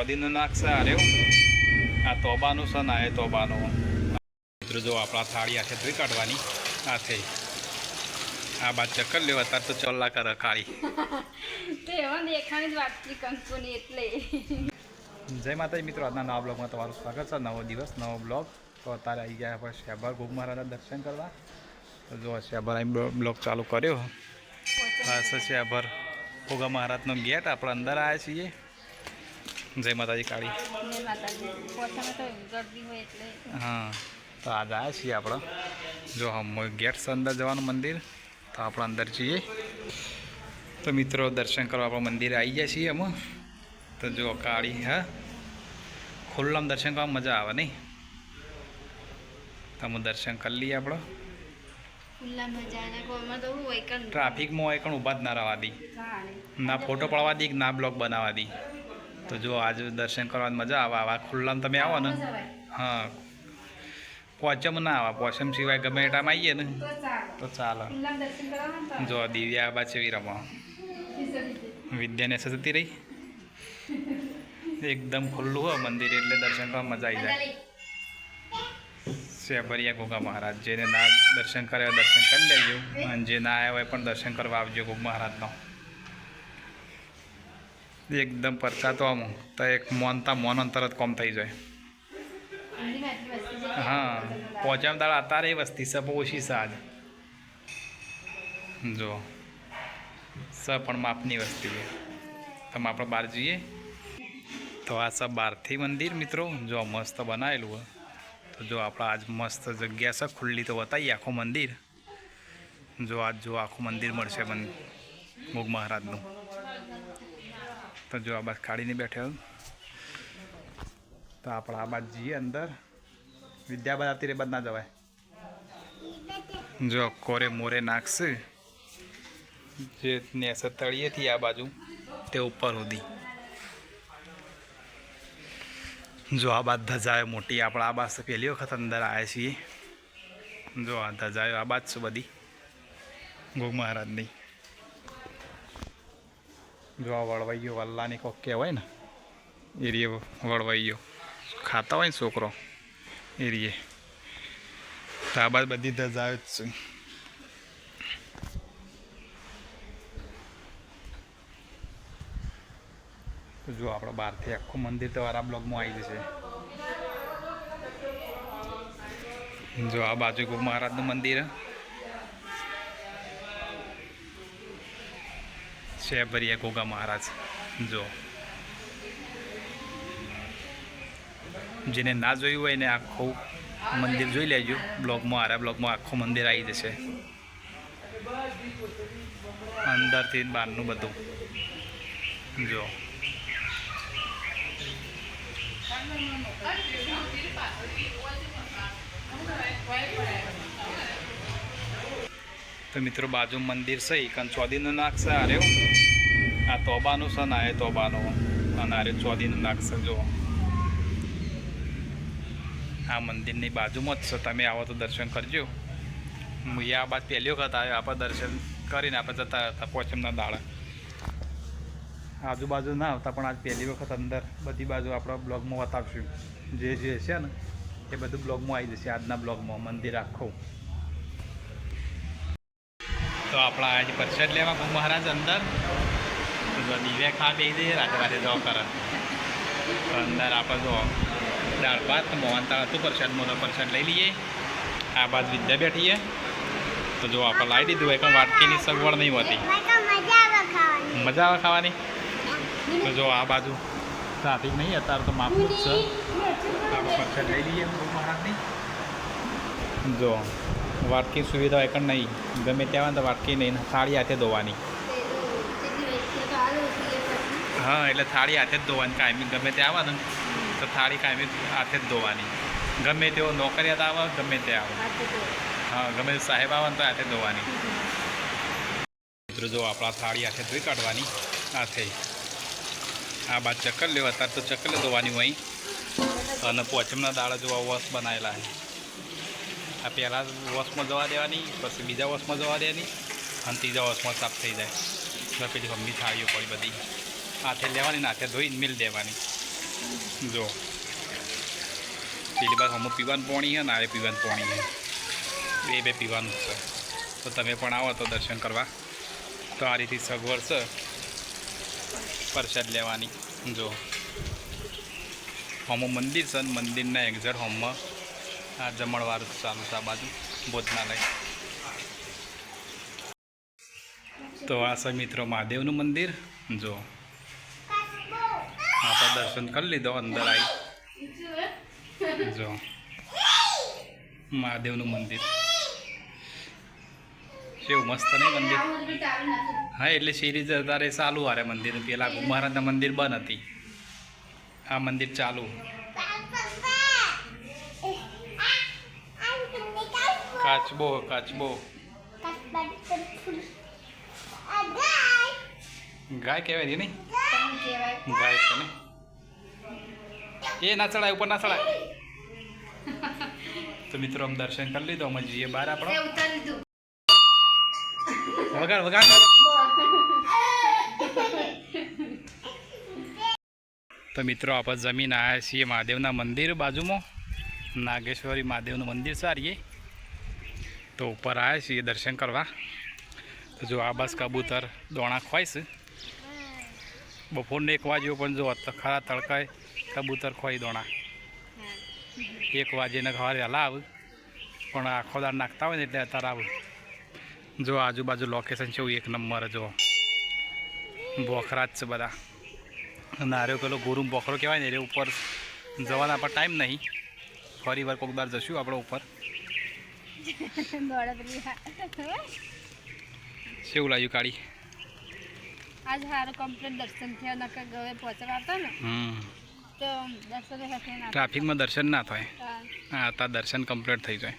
ચોદીનો નાખશે આ રહ્યો આ તોબાનું છે ને આ તોબાનું મિત્રો જો આપણા થાળી આખે ધોઈ કાઢવાની આ થઈ આ બાદ ચક્કર લેવા તાર તો ચોલ્લા કરે કાળી જય માતાજી મિત્રો, આજના નવા બ્લોગમાં તમારું સ્વાગત છે. નવો દિવસ નવો બ્લોગ. તો અત્યારે આવી ગયા આપણે શેબર ઘોઘ મહારાજના દર્શન કરવા. તો જો શેબર અહીં બ્લોગ ચાલુ કર્યો. બસ શેબર ઘોઘા મહારાજનો ગેટ આપણે અંદર આવ્યા છીએ. જય માતાજી કાળી. હા, તો આજે આવ્યા છીએ આપણે. જો ગેટ છે અંદર જવાનું મંદિર, તો આપણે અંદર છીએ. તો મિત્રો દર્શન કરવા આપણે મંદિરે આવી ગયા છીએ અમે. તો જો કાળી હા ખુલ્લામાં દર્શન કરવા મજા આવે નહીં. તમે દર્શન કરી લઈએ આપણે. ટ્રાફિકમાં હોય પણ ઊભા જ ના રહેવા દી, ના ફોટો પડવા દી ના બ્લોગ બનાવવા દી. તો જો આજે દર્શન કરવાની મજા આવે. આવા ખુલ્લામાં તમે આવો ને, હા પોચમ ના આવે, પોચમ સિવાય ગમે એ ટાઈમ આવીએ ને તો ચાલે. જો દિવ્યા બા ચેવી રમવા વિદ્યાને સજતી રહી. એકદમ ખુલ્લું હોય મંદિર એટલે દર્શન કરવા મજા આવી જાય. શેબરિયા ઘોઘા મહારાજ, જેને ના દર્શન કરે દર્શન કરી લેજો, અને જે ના આવ્યા હોય પણ દર્શન કરવા આવજો ઘોઘ મહારાજનો. એકદમ પરચા તો આમ તો એક મોનતા મોન તરત કોમ થઈ જાય. હા પોચામ દાડા અત્યારે એ વસ્તી સ ઓછી છે આજ. જો સ પણ માપની વસ્તી તમે આપણે બહાર જઈએ તો આ સબ બહારથી મંદિર મિત્રો જો મસ્ત બનાવેલું હોય. તો જો આપણે આજ મસ્ત જગ્યા છે ખુલ્લી, તો બતાવીએ આખું મંદિર. જો આજ જો આખું મંદિર મળશે ઘોઘ મહારાજનું. તો જો આ બાદ કાઢીને બેઠે. તો આપણે આ બાદ જઈએ અંદર. વિદ્યાબાદ આવતી રે બાદ ના જવાય. જો કોરે મોરે નાખશે જે નેસ તળિયેથી આ બાજુ તે ઉપર સુધી. જો આ બાદ ધજાયો મોટી આપણે આ બાદ પહેલી વખત અંદર આવ્યા છીએ. જો આ ધજાયો આ બાદ શું બધી ઘોઘ મહારાજની. જો આ વળવાઈયો વલ્લાની કોક કહેવાય ને એરીએ વળવાઈયો ખાતા હોય ને છોકરો એરીએ. તો આ બાદ બધી ધજાયો જ છે. તો જો આપણે બહારથી આખું મંદિર તો વારા બ્લોગમાં આવી જશે. જો આ બાજુ ઘોઘ મહારાજનું મંદિર, શેબરિયા ઘોઘા મહારાજ. જો જેને ના જોયું હોય ને આખું મંદિર જોઈ લેજો બ્લોગમાં. આરા બ્લોગમાં આખું મંદિર આવી જશે, અંદરથી બહારનું બધું. જો તો મિત્રો બાજુ મંદિર છે એ ચોદીનું નાખશે આ રહ્યો આ તોબાનું છે ને આ તોબાનું, અને આ રહ્યો ચોદીનું નાખશે. જો આ મંદિરની બાજુમાં જ છે. તમે આવો તો દર્શન કરજો. હું આ બાદ પહેલી વખત આવ્યો. આપણે દર્શન કરીને આપણે જતા હતા પોચમના દાડા. આજુબાજુ ના આવતા પણ આજ પહેલી વખત અંદર બધી બાજુ આપણા બ્લોગમાં બતાવશું. જે જે છે ને એ બધું બ્લોગમાં આવી જશે આજના બ્લોગમાં. મંદિર આખું. તો આપણા આજે પ્રસાદ લેવા ઘોઘ મહારાજ અંદર. તો જો દિવ્યા ખા બે જઈએ રાતે રાતે જો કરે. તો અંદર આપણે જો દાળ ભાત મોહનતાળ હતું પ્રસાદમાં, તો પ્રસાદ લઈ લઈએ. આ બાજુ વિદ્યા બેઠીએ. તો જો આપણે લાવી દીધું હોય પણ વાટકીની સગવડ નહીં હોતી. મજા આવે ખાવાની. તો જો આ બાજુ ટ્રાફિક નહીં અત્યારે તો માપનું જ છે. આપણે પ્રસાદ લઈ લઈએ ઘોઘ મહારાજની. જો વાટકી સુવિધા હોય પણ નહીં, ગમે ત્યાં તો વાટકી નહીં, થાળી હાથે ધોવાની. હા એટલે થાળી હાથે જ ધોવાની કાયમી. ગમે ત્યાં આવે ને તો થાળી કાયમી હાથે જ ધોવાની. ગમે તેઓ નોકરિયાત આવે ગમે તે આવે, હા ગમે સાહેબ આવે ને તો હાથે ધોવાની. મિત્રો જો આપણા થાળી હાથે ધોઈ કાઢવાની હાથે. આ બાદ ચક્કર લેવા અત્યારે તો ચક્કર ધોવાની હોય. અને પોચમના દાડા જોવા વોશ બનાવેલા છે. આ પહેલાં વોશમાં જવા દેવાની, પછી બીજા વોશમાં જવા દેવાની, અને ત્રીજા વોશમાં સાફ થઈ જાય. એટલે પેલી મમ્મી થાળીઓ પડી બધી હાથે લેવાની ને હાથે ધોઈને મિલ દેવાની. જો પેલી બાદ હમણાં પીવાનું પાણી છે ને આ પીવાનું પાણી છે બે પીવાનું છે. તો તમે પણ આવો તો દર્શન કરવા તો આ રીતે સગવડ છે પ્રસાદ લેવાની. જો હોમો મંદિર છે ને મંદિરના એક્ઝેક્ટ હોમમાં આ જમણવાર ચાલુ છે આ બાજુ ભોજનાલય. તો આ છે મિત્રો મહાદેવનું મંદિર. જો આપણે દર્શન કરી લીધો અંદર આવી. જો મહાદેવનું મંદિર કેવું મસ્ત નહીં મંદિર. હા એટલે સિરીઝ તારે ચાલુ હારે મંદિર. પેલા મહારાજના મંદિર બંધ હતી, આ મંદિર ચાલુ. કાચબો કાચબો ગાય કહેવાય છે નહીં? ગાય છે ને એ ના ચડાય, ઉપર ના ચડાય. તો મિત્રો આમ દર્શન કરી લીધો. અમે જઈએ બહાર. આપણે વગાડ વગાડ. તો મિત્રો આપણે જમીન આવ્યા છીએ મહાદેવના મંદિર બાજુમાં. નાગેશ્વરી મહાદેવનું મંદિર સારીએ તો ઉપર આવ્યા છીએ દર્શન કરવા. તો જો આ બસ કબૂતર દોણા ખવાય છે. બપોરને 1 વાગ્યો પણ જો ખરા તડકાય કબૂતર ખવાય દોણા. 1 વાગ્યાને સવારે વહેલા આવું પણ આખો દાર નાખતા હોય ને એટલે અત્યારે આવું. જો આજુબાજુ લોકેશન છે 1 નંબર. જો બોખરા જ છે બધા. નાર્યો પેલો ગોરું બોખરો કહેવાય ને એટલે ઉપર જવાના પર ટાઈમ નહીં. ફરી વાર કોક દાર જશું આપણે ઉપર. કેવું લાગ્યું કાળી? આજ સારું કમ્પ્લીટ દર્શન થયા. નકર ગવે પહોંચવા હતા ને તો દર્શન ટ્રાફિકમાં દર્શન ના થાય. હા અત્યારે દર્શન કમ્પ્લીટ થઈ જાય.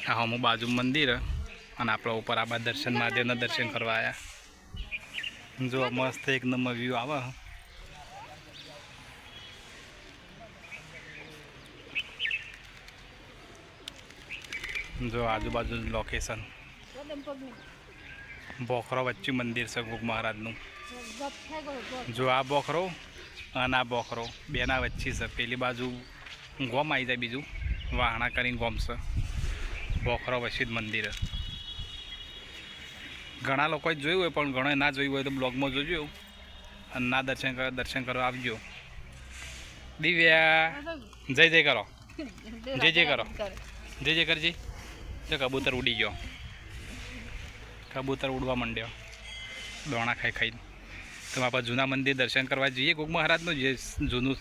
આ હમું બાજુ મંદિર અને આપણે ઉપર આ બાદ દર્શન મહાદેવના દર્શન કરવા આવ્યા. જો મસ્ત 1 નંબર વ્યૂ આવે. જો આજુબાજુ લોકેશન. બોખરો વચ્ચે મંદિર છે ગુગ મહારાજનું. જો આ બોખરો અને આ બોખરો બેના વચ્ચે છે. પેલી બાજુ ગોમ આવી જાય, બીજું વાહણા કરીને ગોમ છે. બોખરો વચ્ચે જ મંદિર. ઘણા લોકોએ જોયું હોય પણ ઘણોએ ના જોયું હોય તો બ્લોગમાં જોજો. અને ના દર્શન કરવા આવજો. દિવ્યા જય જય કરો, જય જય કરો, જય જય કરજી. જો કબૂતર ઉડી ગયો. કબૂતર ઉડવા માંડ્યો દોણા ખાઈ ખાઈને. તો આપણે જૂના મંદિર દર્શન કરવા જઈએ. ગુગ મહારાજનું જે જૂનું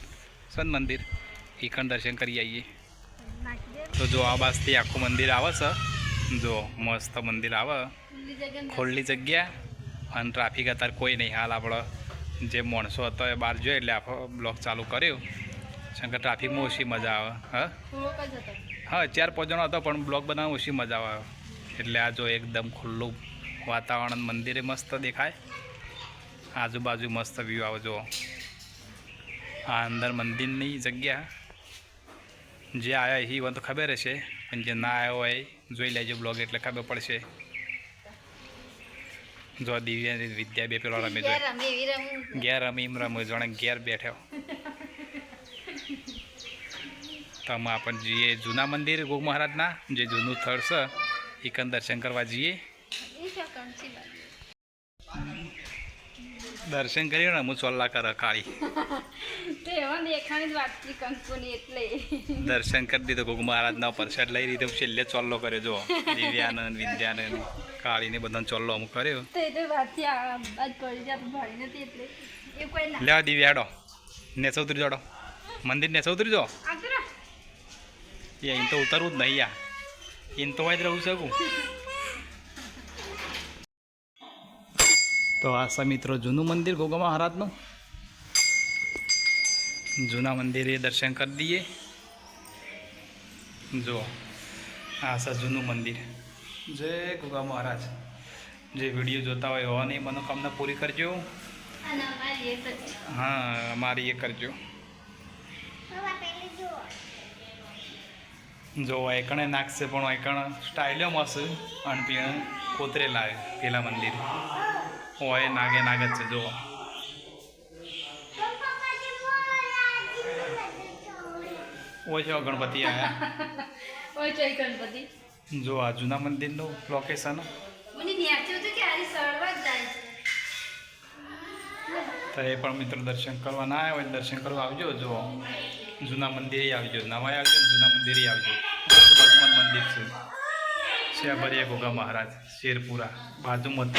છે ને મંદિર એ પણ દર્શન કરી આવીએ. તો જો આ બાજુથી આખું મંદિર આવે છે. જો મસ્ત મંદિર આવે, ખુલ્લી જગ્યા અને ટ્રાફિક અત્યારે કોઈ નહીં. હાલ આપણે જે માણસો હતો એ બહાર જોયો એટલે આપણો બ્લોક ચાલુ કર્યો. શંકર ટ્રાફિકમાં ઓછી મજા આવે. હા 4-5 જણો હતો પણ બ્લોક બનાવવા ઓછી મજા આવે. એટલે આ જો એકદમ ખુલ્લું વાતાવરણ. મંદિરે મસ્ત દેખાય, આજુબાજુ મસ્ત વ્યૂ આવે. જો આ અંદર મંદિરની જગ્યા. જે આવ્યા એ મને તો ખબર હશે, પણ જે ના આવ્યો હોય જોઈ લેજો બ્લોગ એટલે ખબર પડશે. જો દિવ્યા વિદ્યા બે પેલો રમે જો ઘેર રમે જાણે ઘેર બેઠો. તો અમે આપણે જઈએ જૂના મંદિર ગુગ મહારાજના જે જૂનું સ્થળ છે એ કન દર્શન કરવા જઈએ. દર્શન કર્યું ને હું ચોલ્લા કરે કાળી. દર્શન કરી દીધું ગુગ મહારાજના પ્રસાદ લઈ લીધો. છેલ્લે ચોલ્લો કર્યો. જો દિવ્યાનંદ વિદ્યાનંદ કાળીને બધાને ચોલ્લો અમુક કર્યો. લેવા દિવ્યાડો ને ચૌધરી જોડો મંદિર ને ચૌધરી જો. એમ તો ઉતરવું જ નહીં યાર. એમ તો જ રહું શકું. તો આ છે મિત્રો જૂનું મંદિર ગોગા મહારાજનું. જૂના મંદિરે દર્શન કરી દઈએ. જો આ છે જૂનું મંદિર. જય ગોગા મહારાજ. જે વિડીયો જોતા હોય એવાની મનોકામના પૂરી કરજો. હા અમારી એ કરજો. જો એકણે નાખશે પણ એકણ સ્ટાઇલમાં હશે અને પીણ કોતરેલા પેલા મંદિર હોય નાગે નાગ જ છે. જો ઓછો ગણપતિ આવ્યા. ઓય ચોઈ ગણપતિ જો આ જૂના મંદિરનું લોકેશન. મને ન્યાચ્યું હતું કે આરી સળવા જ જાય છે. તો એ પણ મિત્રો દર્શન કરવા ના આવ્યા હોય દર્શન કરવા આવજો. જો જૂના મંદિરે આવજો, નવા આવજો, જૂના મંદિરે આવજો. બાજુમાં મંદિર છે ભરિયા ગોગા મહારાજ શેરપુરા બાજુમાં.